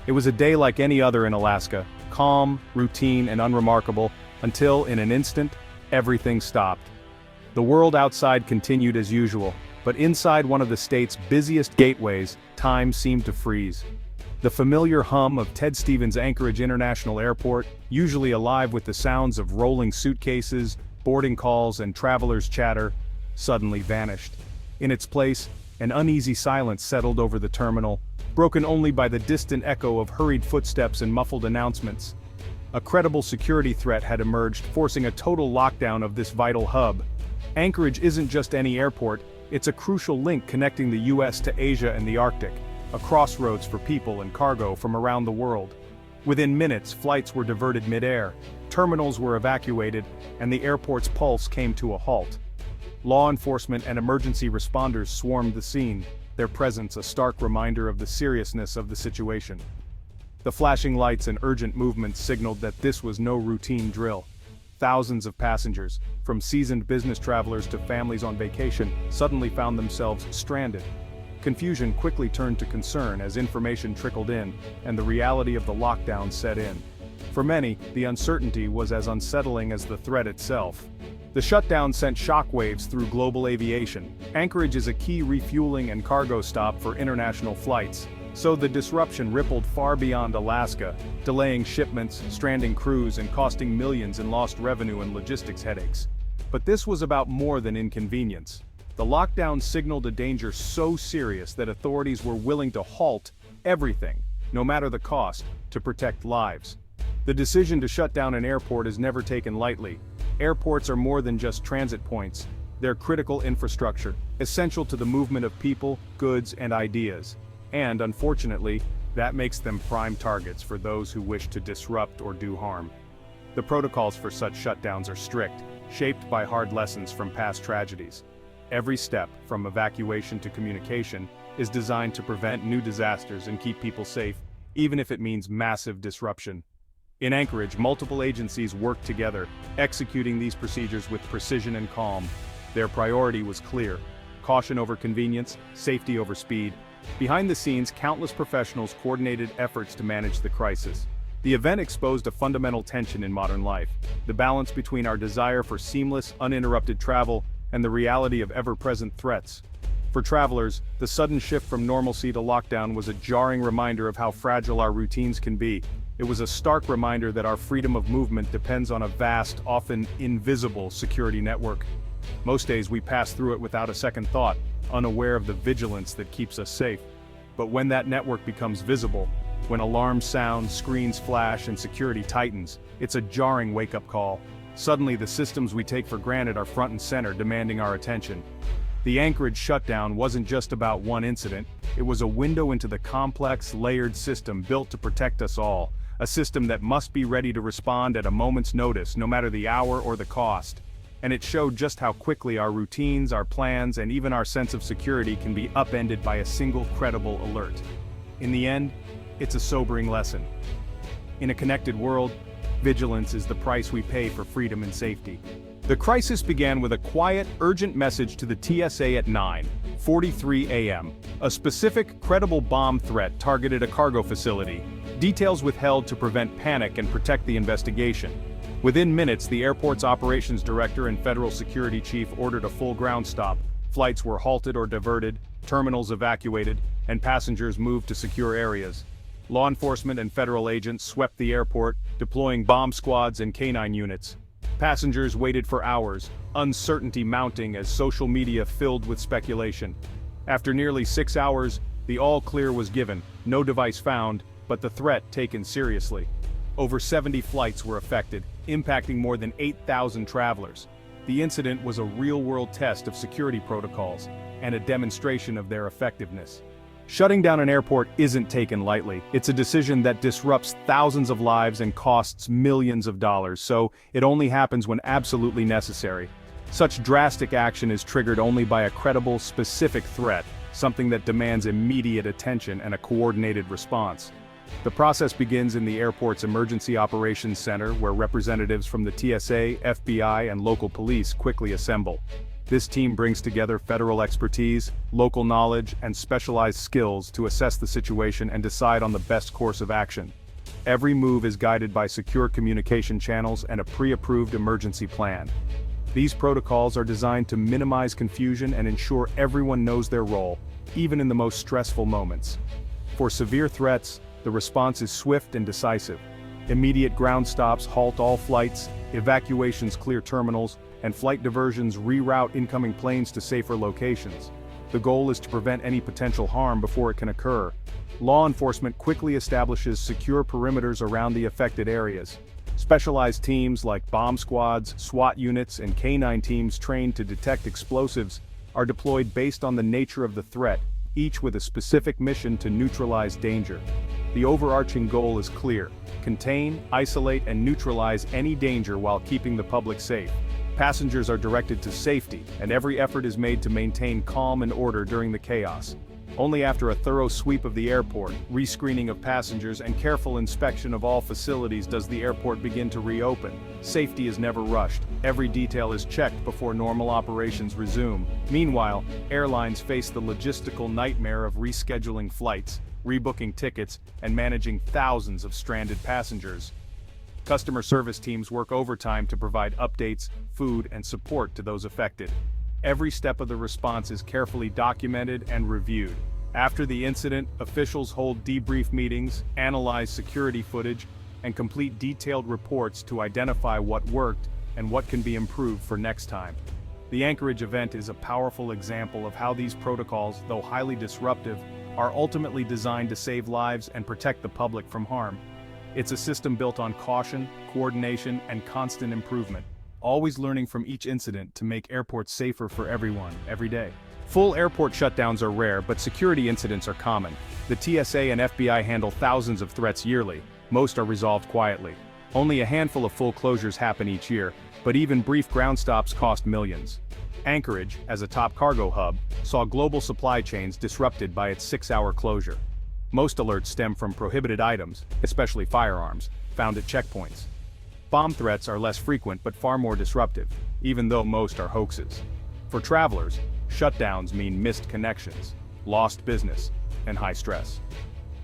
It was a day like any other in Alaska, calm, routine, and unremarkable, until, in an instant, everything stopped. The world outside continued as usual, but inside one of the state's busiest gateways, time seemed to freeze. The familiar hum of Ted Stevens Anchorage International Airport, usually alive with the sounds of rolling suitcases, boarding calls, and travelers' chatter, suddenly vanished. In its place, an uneasy silence settled over the terminal, broken only by the distant echo of hurried footsteps and muffled announcements. A credible security threat had emerged, forcing a total lockdown of this vital hub. Anchorage isn't just any airport, it's a crucial link connecting the US to Asia and the Arctic, a crossroads for people and cargo from around the world. Within minutes, flights were diverted mid-air, terminals were evacuated, and the airport's pulse came to a halt. Law enforcement and emergency responders swarmed the scene, their presence a stark reminder of the seriousness of the situation. The flashing lights and urgent movements signaled that this was no routine drill. Thousands of passengers, from seasoned business travelers to families on vacation, suddenly found themselves stranded. Confusion quickly turned to concern as information trickled in, and the reality of the lockdown set in. For many, the uncertainty was as unsettling as the threat itself. The shutdown sent shockwaves through global aviation. Anchorage is a key refueling and cargo stop for international flights, so the disruption rippled far beyond Alaska, delaying shipments, stranding crews, and costing millions in lost revenue and logistics headaches. But this was about more than inconvenience. The lockdown signaled a danger so serious that authorities were willing to halt everything, no matter the cost, to protect lives. The decision to shut down an airport is never taken lightly. Airports are more than just transit points. They're critical infrastructure, essential to the movement of people, goods, and ideas. And, unfortunately, that makes them prime targets for those who wish to disrupt or do harm. The protocols for such shutdowns are strict, shaped by hard lessons from past tragedies. Every step, from evacuation to communication, is designed to prevent new disasters and keep people safe, even if it means massive disruption. In Anchorage, multiple agencies worked together, executing these procedures with precision and calm. Their priority was clear: caution over convenience, safety over speed. Behind the scenes, countless professionals coordinated efforts to manage the crisis. The event exposed a fundamental tension in modern life: the balance between our desire for seamless, uninterrupted travel and the reality of ever-present threats. For travelers, the sudden shift from normalcy to lockdown was a jarring reminder of how fragile our routines can be. It was a stark reminder that our freedom of movement depends on a vast, often invisible security network. Most days we pass through it without a second thought, unaware of the vigilance that keeps us safe. But when that network becomes visible, when alarms sound, screens flash, and security tightens, it's a jarring wake-up call. Suddenly, the systems we take for granted are front and center, demanding our attention. The Anchorage shutdown wasn't just about one incident, it was a window into the complex, layered system built to protect us all, a system that must be ready to respond at a moment's notice, no matter the hour or the cost. And it showed just how quickly our routines, our plans, and even our sense of security can be upended by a single credible alert. In the end, it's a sobering lesson. In a connected world, vigilance is the price we pay for freedom and safety. The crisis began with a quiet, urgent message to the TSA at 9:43 a.m. A specific, credible bomb threat targeted a cargo facility. Details withheld to prevent panic and protect the investigation. Within minutes, the airport's operations director and federal security chief ordered a full ground stop. Flights were halted or diverted, terminals evacuated, and passengers moved to secure areas. Law enforcement and federal agents swept the airport, deploying bomb squads and canine units. Passengers waited for hours, uncertainty mounting as social media filled with speculation. After nearly 6 hours, the all-clear was given, no device found, but the threat taken seriously. Over 70 flights were affected, impacting more than 8,000 travelers. The incident was a real-world test of security protocols, and a demonstration of their effectiveness. Shutting down an airport isn't taken lightly. It's a decision that disrupts thousands of lives and costs millions of dollars, so it only happens when absolutely necessary. Such drastic action is triggered only by a credible, specific threat, something that demands immediate attention and a coordinated response. The process begins in the airport's Emergency Operations Center, where representatives from the TSA, FBI, and local police quickly assemble. This team brings together federal expertise, local knowledge, and specialized skills to assess the situation and decide on the best course of action. Every move is guided by secure communication channels and a pre-approved emergency plan. These protocols are designed to minimize confusion and ensure everyone knows their role, even in the most stressful moments. For severe threats, the response is swift and decisive. Immediate ground stops halt all flights, evacuations clear terminals, and flight diversions reroute incoming planes to safer locations. The goal is to prevent any potential harm before it can occur. Law enforcement quickly establishes secure perimeters around the affected areas. Specialized teams like bomb squads, SWAT units, and K-9 teams trained to detect explosives are deployed based on the nature of the threat, each with a specific mission to neutralize danger. The overarching goal is clear: contain, isolate, and neutralize any danger while keeping the public safe. Passengers are directed to safety, and every effort is made to maintain calm and order during the chaos. Only after a thorough sweep of the airport, rescreening of passengers, and careful inspection of all facilities does the airport begin to reopen. Safety is never rushed. Every detail is checked before normal operations resume. Meanwhile, airlines face the logistical nightmare of rescheduling flights, rebooking tickets, and managing thousands of stranded passengers. Customer service teams work overtime to provide updates, food, and support to those affected. Every step of the response is carefully documented and reviewed. After the incident, officials hold debrief meetings, analyze security footage, and complete detailed reports to identify what worked and what can be improved for next time. The Anchorage event is a powerful example of how these protocols, though highly disruptive, are ultimately designed to save lives and protect the public from harm. It's a system built on caution, coordination, and constant improvement, always learning from each incident to make airports safer for everyone, every day. Full airport shutdowns are rare, but security incidents are common. The TSA and FBI handle thousands of threats yearly. Most are resolved quietly. Only a handful of full closures happen each year, but even brief ground stops cost millions. Anchorage, as a top cargo hub, saw global supply chains disrupted by its 6-hour closure. Most alerts stem from prohibited items, especially firearms, found at checkpoints. Bomb threats are less frequent but far more disruptive, even though most are hoaxes. For travelers, shutdowns mean missed connections, lost business, and high stress.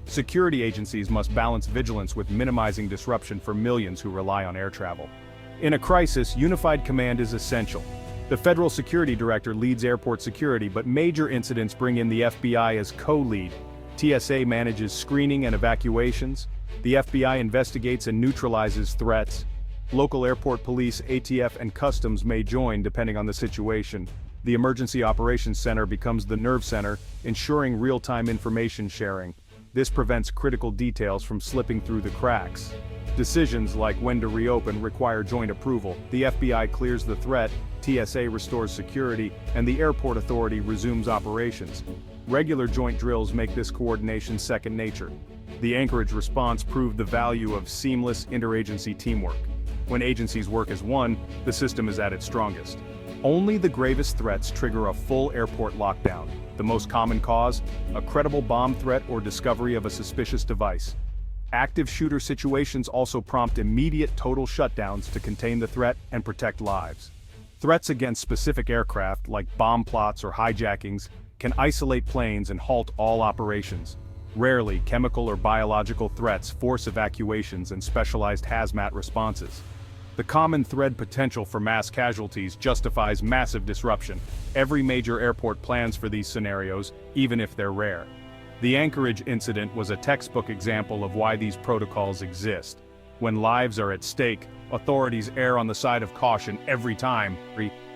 Security agencies must balance vigilance with minimizing disruption for millions who rely on air travel. In a crisis, unified command is essential. The Federal Security Director leads airport security, but major incidents bring in the FBI as co-lead. TSA manages screening and evacuations. The FBI investigates and neutralizes threats. Local airport police, ATF, and customs may join depending on the situation. The Emergency Operations Center becomes the nerve center, ensuring real-time information sharing. This prevents critical details from slipping through the cracks. Decisions like when to reopen require joint approval. The FBI clears the threat, TSA restores security, and the airport authority resumes operations. Regular joint drills make this coordination second nature. The Anchorage response proved the value of seamless interagency teamwork. When agencies work as one, the system is at its strongest. Only the gravest threats trigger a full airport lockdown. The most common cause? A credible bomb threat or discovery of a suspicious device. Active shooter situations also prompt immediate total shutdowns to contain the threat and protect lives. Threats against specific aircraft, like bomb plots or hijackings, can isolate planes and halt all operations. Rarely, chemical or biological threats force evacuations and specialized hazmat responses. The common thread potential for mass casualties justifies massive disruption. Every major airport plans for these scenarios, even if they're rare. The Anchorage incident was a textbook example of why these protocols exist. When lives are at stake, authorities err on the side of caution every time.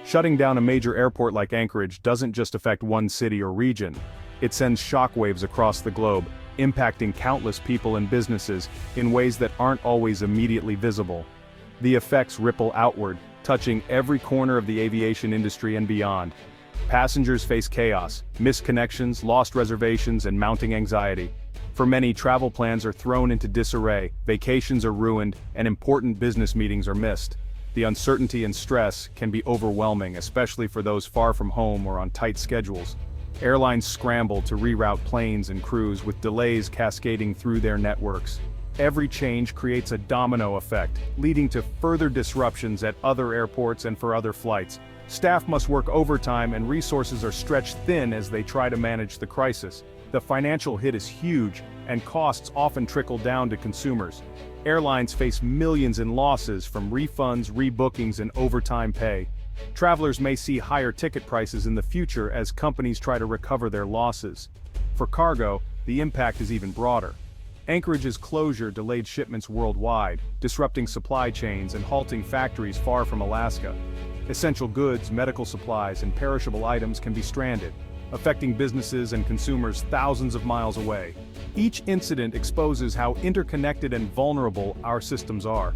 Shutting down a major airport like Anchorage doesn't just affect one city or region. It sends shockwaves across the globe, impacting countless people and businesses in ways that aren't always immediately visible. The effects ripple outward, touching every corner of the aviation industry and beyond. Passengers face chaos, missed connections, lost reservations, and mounting anxiety. For many, travel plans are thrown into disarray, vacations are ruined, and important business meetings are missed. The uncertainty and stress can be overwhelming, especially for those far from home or on tight schedules. Airlines scramble to reroute planes and crews, with delays cascading through their networks. Every change creates a domino effect, leading to further disruptions at other airports and for other flights. Staff must work overtime and resources are stretched thin as they try to manage the crisis. The financial hit is huge, and costs often trickle down to consumers. Airlines face millions in losses from refunds, rebookings, and overtime pay. Travelers may see higher ticket prices in the future as companies try to recover their losses. For cargo, the impact is even broader. Anchorage's closure delayed shipments worldwide, disrupting supply chains and halting factories far from Alaska. Essential goods, medical supplies, and perishable items can be stranded, affecting businesses and consumers thousands of miles away. Each incident exposes how interconnected and vulnerable our systems are.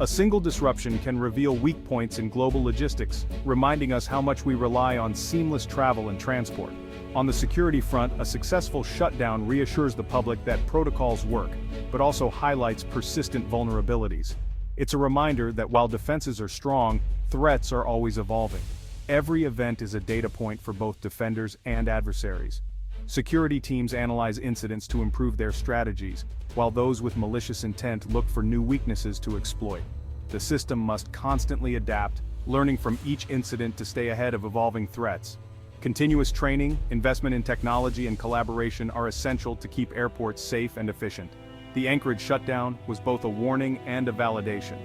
A single disruption can reveal weak points in global logistics, reminding us how much we rely on seamless travel and transport. On the security front, a successful shutdown reassures the public that protocols work, but also highlights persistent vulnerabilities. It's a reminder that while defenses are strong, threats are always evolving. Every event is a data point for both defenders and adversaries. Security teams analyze incidents to improve their strategies, while those with malicious intent look for new weaknesses to exploit. The system must constantly adapt, learning from each incident to stay ahead of evolving threats. Continuous training, investment in technology, and collaboration are essential to keep airports safe and efficient. The Anchorage shutdown was both a warning and a validation.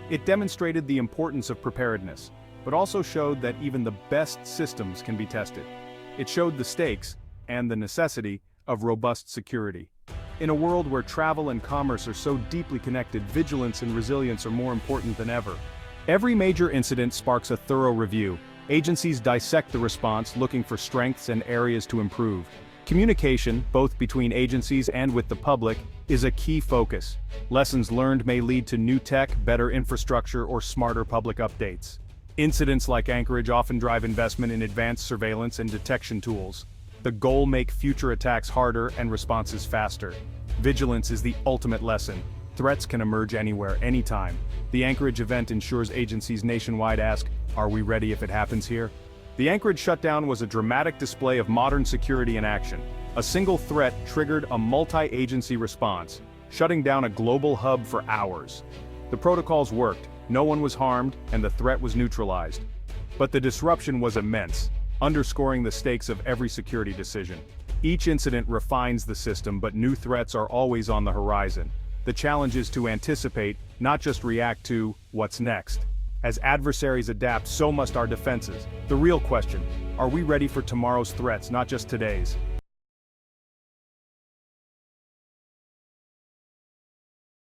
It demonstrated the importance of preparedness, but also showed that even the best systems can be tested. It showed the stakes, and the necessity, of robust security. In a world where travel and commerce are so deeply connected, vigilance and resilience are more important than ever. Every major incident sparks a thorough review. Agencies dissect the response, looking for strengths and areas to improve. Communication, both between agencies and with the public, is a key focus. Lessons learned may lead to new tech, better infrastructure, or smarter public updates. Incidents like Anchorage often drive investment in advanced surveillance and detection tools. The goal: make future attacks harder and responses faster. Vigilance is the ultimate lesson. Threats can emerge anywhere, anytime. The Anchorage event ensures agencies nationwide ask, "Are we ready if it happens here?" The Anchorage shutdown was a dramatic display of modern security in action. A single threat triggered a multi-agency response, shutting down a global hub for hours. The protocols worked, no one was harmed, and the threat was neutralized. But the disruption was immense, underscoring the stakes of every security decision. Each incident refines the system, but new threats are always on the horizon. The challenge is to anticipate, not just react to, what's next. As adversaries adapt, so must our defenses. The real question: are we ready for tomorrow's threats, not just today's?